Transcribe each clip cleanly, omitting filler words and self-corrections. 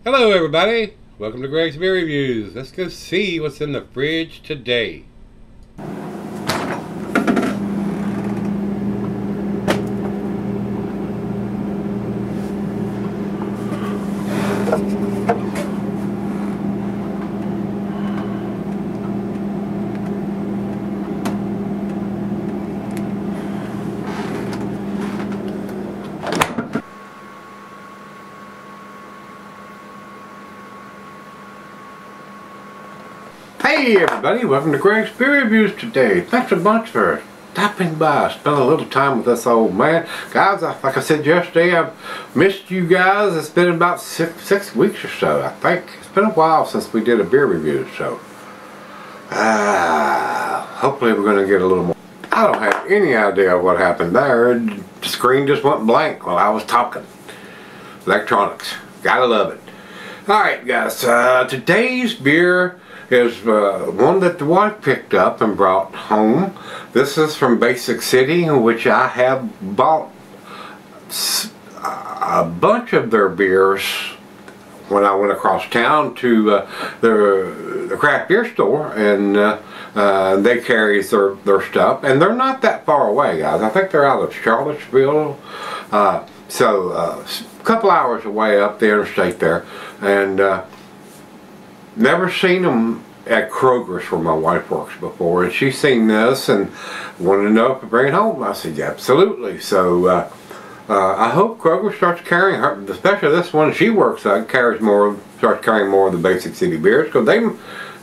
Hello everybody, welcome to Gregsbeerreviews. Let's go see what's in the fridge today. Hey everybody, welcome to Gregsbeerreviews today. Thanks a bunch for stopping by, spending a little time with this old man. Guys, like I said yesterday, I've missed you guys. It's been about six weeks or so, I think. It's been a while since we did a beer review, so hopefully we're going to get a little more. I don't have any idea what happened there. The screen just went blank while I was talking. Electronics, gotta love it. Alright guys, today's beer is one that the wife picked up and brought home. This is from Basic City, in which I have bought a bunch of their beers when I went across town to the craft beer store, and they carry their stuff, and they're not that far away, guys. I think they're out of Charlottesville, so a couple hours away up the interstate there, and never seen them at Kroger's where my wife works before, and she's seen this and wanted to know if I bring it home. I said, yeah, absolutely. So I hope Kroger starts carrying her, especially this one she works at, starts carrying more of the Basic City beers, because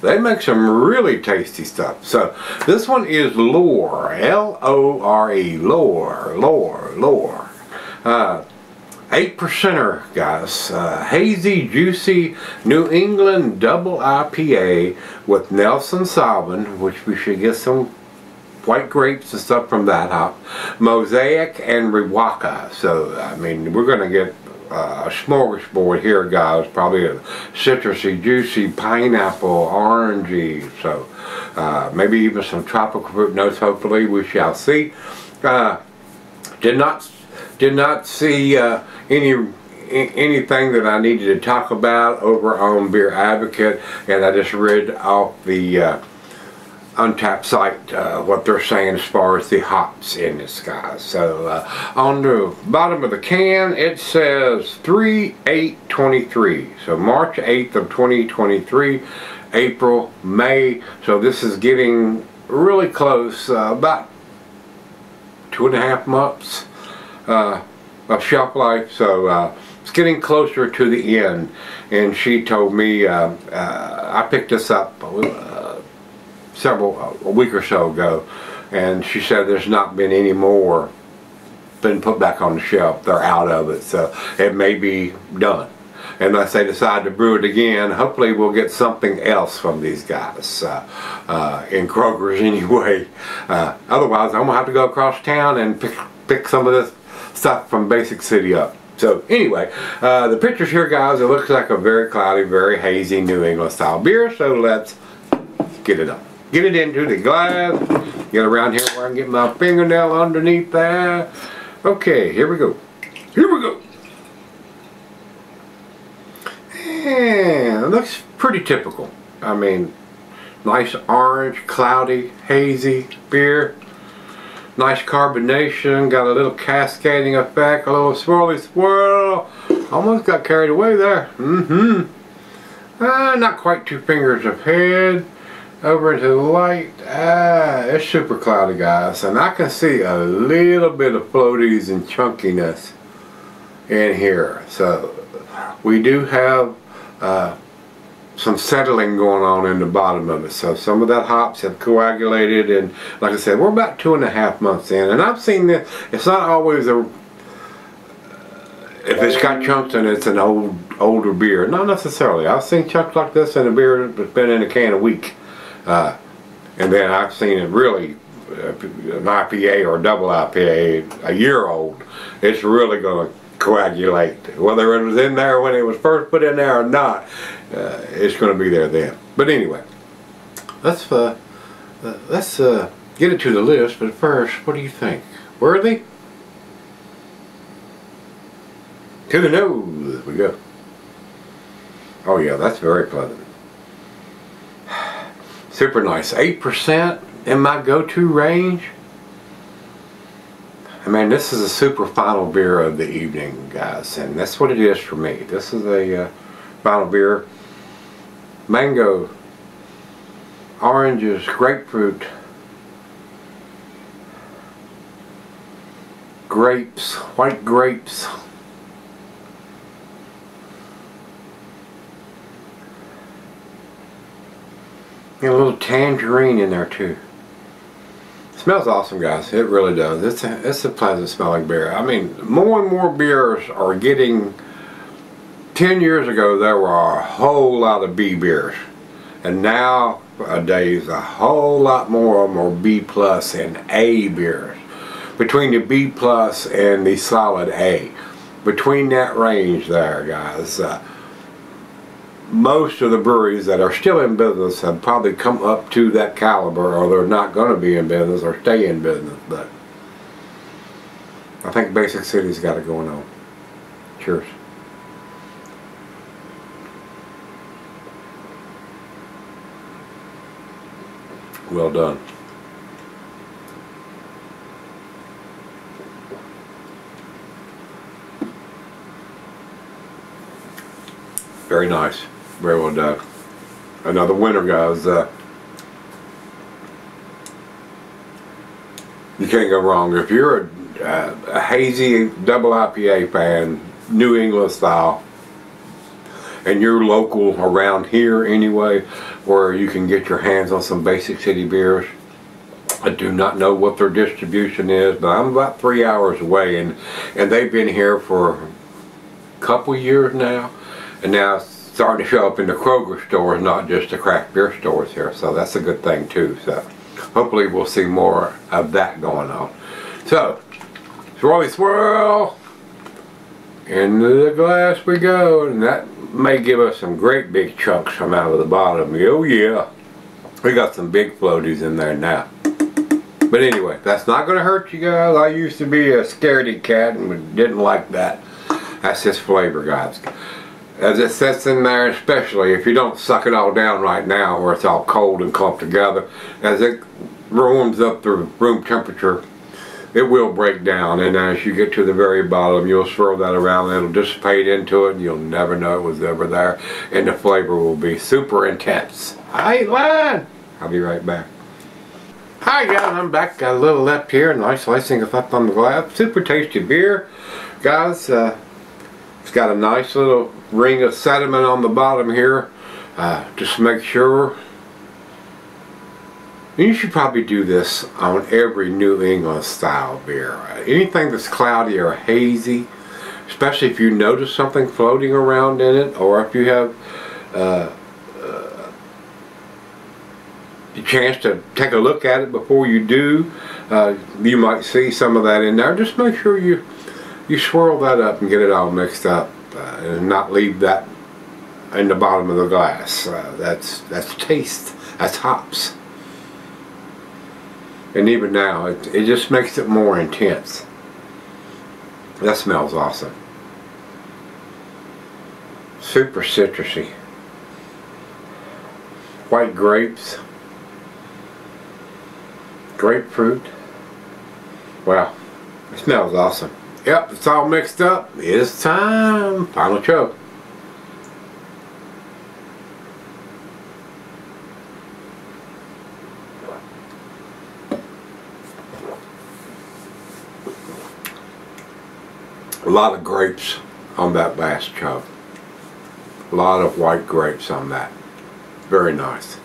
they make some really tasty stuff. So this one is Lore, L-O-R-E, Lore. 8%er, guys. Hazy, juicy New England double IPA with Nelson Sauvin, which we should get some white grapes and stuff from that hop. Mosaic and Riwaka. So, I mean, we're going to get a smorgasbord here, guys. Probably a citrusy, juicy, pineapple, orangey. So, maybe even some tropical fruit notes, hopefully. We shall see. Did not see anything that I needed to talk about over on Beer Advocate, and I just read off the Untapped site what they're saying as far as the hops in this, guys. So on the bottom of the can it says 3/8/23, so March 8th of 2023, April, May. So this is getting really close, about 2.5 months of shelf life, so it's getting closer to the end. And she told me, I picked this up a week or so ago, and she said there's not been any more been put back on the shelf. They're out of it, so it may be done. Unless they decide to brew it again, hopefully we'll get something else from these guys in Kroger's anyway. Otherwise, I'm gonna have to go across town and pick some of this stuff from Basic City up. So anyway, the pictures here, guys, it looks like a very cloudy, very hazy New England style beer. So let's get it up, get it into the glass, get around here where I can get my fingernail underneath there. Okay, here we go. And it looks pretty typical. I mean, nice orange, cloudy, hazy beer. Nice carbonation, got a little cascading effect, a little swirly swirl. Almost got carried away there. Not quite 2 fingers of head. Over into the light. It's super cloudy, guys. And I can see a little bit of floaties and chunkiness in here. So we do have some settling going on in the bottom of it, so some of that hops have coagulated, and like I said, we're about 2.5 months in, and I've seen that it's not always if it's got chunks in it, it's an older beer. Not necessarily. I've seen chunks like this in a beer that's been in a can a week, and then I've seen it really an IPA or a double IPA a year old. It's really going to coagulate, whether it was in there when it was first put in there or not. It's going to be there then. But anyway, let's get it to the list. But first, what do you think? Worthy? To the nose we go. Oh yeah, that's very pleasant. Super nice. 8% in my go-to range. I mean, this is a super final beer of the evening, guys, and that's what it is for me. This is a final beer. Mango, oranges, grapefruit, grapes, white grapes, and a little tangerine in there too. It smells awesome, guys. It really does. It's a pleasant smelling beer. I mean, more and more beers are getting. 10 years ago there were a whole lot of B beers, and nowadays a whole lot more of them are B plus and A beers. Between the B plus and the solid A, between that range there, guys, most of the breweries that are still in business have probably come up to that caliber, or they're not going to be in business or stay in business. But I think Basic City's got it going on. Cheers. Well done. Very nice. Very well done. Another winner, guys. You can't go wrong. If you're a hazy double IPA fan, New England style, and you're local around here anyway, where you can get your hands on some Basic City beers. I do not know what their distribution is, but I'm about 3 hours away, and they've been here for a couple years now, and now it's starting to show up in the Kroger stores, not just the craft beer stores here, so that's a good thing too. So hopefully we'll see more of that going on. So, swirly swirl, into the glass we go, and that may give us some great big chunks come out of the bottom. Oh yeah, we got some big floaties in there now. But anyway, that's not going to hurt you guys. I used to be a scaredy cat and didn't like that. That's just flavor, guys. As it sits in there, especially if you don't suck it all down right now where it's all cold and clumped together, as it warms up to room temperature, it will break down, and as you get to the very bottom, you'll swirl that around and it'll dissipate into it, and you'll never know it was ever there, and the flavor will be super intense. I ain't lying. I'll be right back. Hi guys, I'm back. Got a little left here, nice slicing of up on the glass. Super tasty beer, guys. It's got a nice little ring of sediment on the bottom here. Just make sure. You should probably do this on every New England style beer. Anything that's cloudy or hazy, especially if you notice something floating around in it, or if you have a chance to take a look at it before you do, you might see some of that in there. Just make sure you swirl that up and get it all mixed up, and not leave that in the bottom of the glass. That's taste. That's hops. And even now, it just makes it more intense. That smells awesome. Super citrusy. White grapes. Grapefruit. Wow. It smells awesome. Yep, it's all mixed up. It's time. Final choke. A lot of grapes on that last chug. A lot of white grapes on that. Very nice.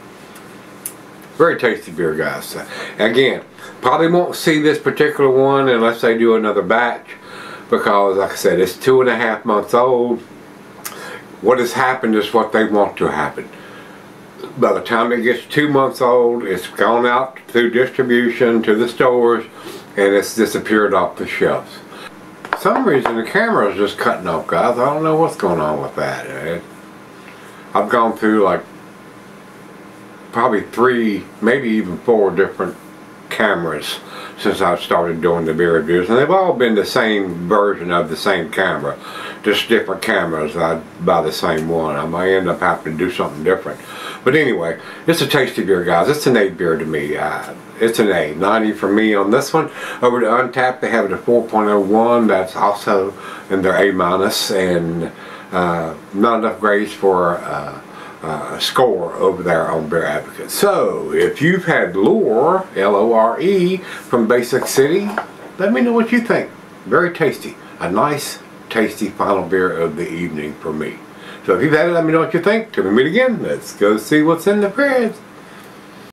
Very tasty beer, guys. Again, probably won't see this particular one unless they do another batch, because like I said, it's 2.5 months old. What has happened is what they want to happen. By the time it gets 2 months old, it's gone out through distribution to the stores, and it's disappeared off the shelves. For some reason the camera is just cutting off, guys. I don't know what's going on with that. I've gone through like probably 3, maybe even 4 different cameras since I've started doing the beer reviews, and they've all been the same version of the same camera. just different cameras. I'd buy the same one. I might end up having to do something different. But anyway, it's a tasty beer, guys. It's an A beer to me. It's an A. 90 for me on this one. Over to Untapped, they have it at 4.01. That's also in their A minus, and not enough grades for a score over there on Beer Advocate. So if you've had Lore, L-O-R-E, from Basic City, let me know what you think. Very tasty. A nice, tasty final beer of the evening for me. So if you've had it, let me know what you think. Till we meet again, let's go see what's in the fridge.